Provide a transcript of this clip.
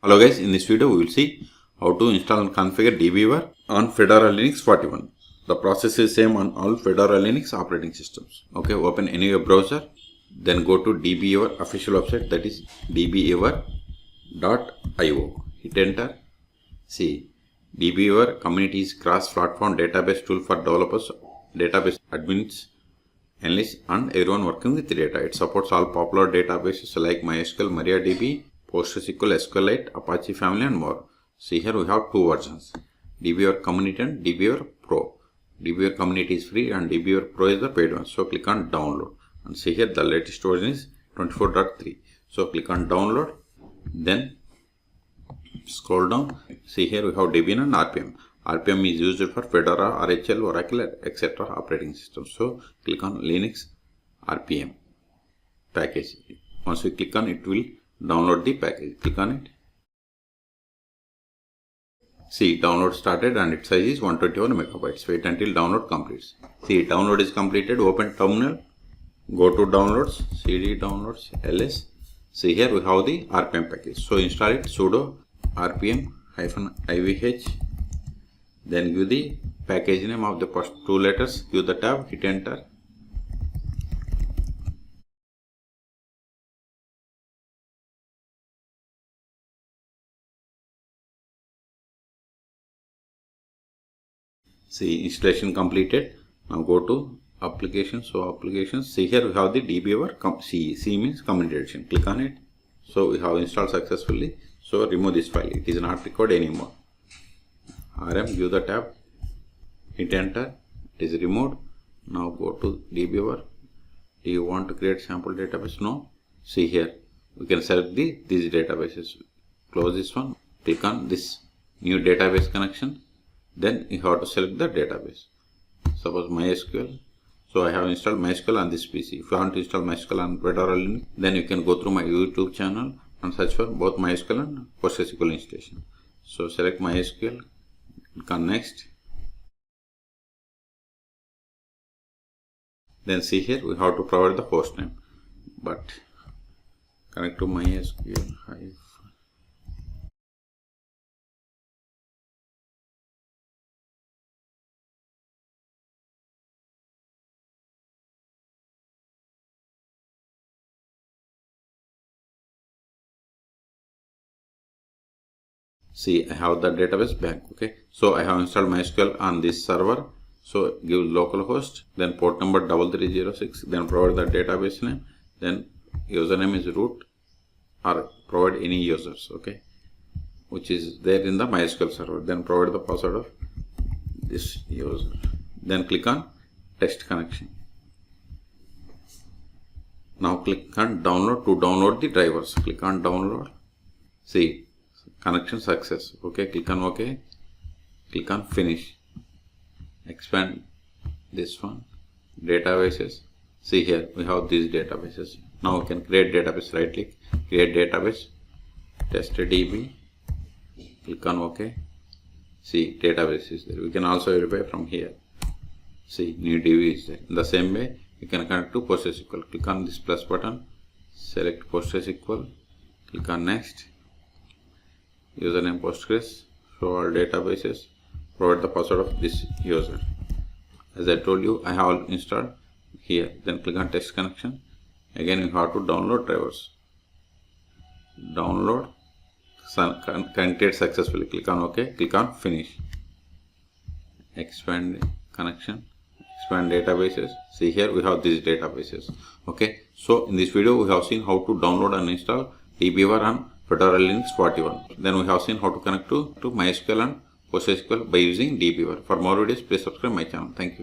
Hello guys, in this video we will see how to install and configure DBeaver on Fedora Linux 41. The process is same on all Fedora Linux operating systems. Okay, open any web browser, then go to DBeaver official website, that is dbeaver.io. Hit enter. See, DBeaver community is cross-platform database tool for developers, database admins, analysts and everyone working with data. It supports all popular databases like MySQL, MariaDB, PostgreSQL, SQLite, Apache family and more. See here we have two versions, DBeaver Community and DBeaver Pro. DBeaver Community is free and DBeaver Pro is the paid one. So click on download and see here the latest version is 24.3. So click on download, then scroll down. See here we have Debian and RPM. RPM is used for Fedora, RHL, Oracle, etc. operating systems. So click on Linux RPM package. Once we click on it, will download the package. Click on it. See, download started and its size is 121 megabytes. Wait until download completes. See, download is completed. Open terminal. Go to downloads. CD downloads ls. See here we have the RPM package. So install it. Sudo rpm-ivh. Then give the package name of the first two letters. Give the tab. Hit enter. See, installation completed. Now go to applications. So applications. See here we have the DBeaver. C means community edition. Click on it. So we have installed successfully. So remove this file. It is not required anymore. RM, give the tab. Hit enter. It is removed. Now go to DBeaver. Do you want to create sample database? No. See here. We can select these databases. Close this one. Click on this new database connection. Then you have to select the database. Suppose MySQL. So I have installed MySQL on this PC. If you want to install MySQL on Fedora Linux, then you can go through my YouTube channel and search for both MySQL and PostgreSQL installation. So select MySQL. Click on next. Then see here we have to provide the host name. But connect to MySQL. See, I have the database bank. Okay, so I have installed MySQL on this server. So give localhost, then port number 3306, then provide the database name, then username is root or provide any users, okay, which is there in the MySQL server. Then provide the password of this user. Then click on test connection. Now click on download to download the drivers. Click on download. See, connection success. Okay, click on OK. Click on finish. Expand this one. Databases. See here we have these databases. Now we can create database. Right click, create database. TestDB. Click on OK. See, database is there. We can also verify from here. See, new DB is there. In the same way, you can connect to PostgreSQL. Click on this plus button. Select PostgreSQL. Click on next. Username Postgres, show all databases, provide the password of this user. As I told you, I have installed here. Then click on test connection. Again you have to download drivers. Download, connected successfully. Click on OK. Click on finish. Expand connection. Expand databases. See here we have these databases. Okay. So in this video we have seen how to download and install DBeaver on Fedora Linux 41. Then we have seen how to connect to MySQL and PostgreSQL by using DBeaver. For more videos, please subscribe my channel. Thank you.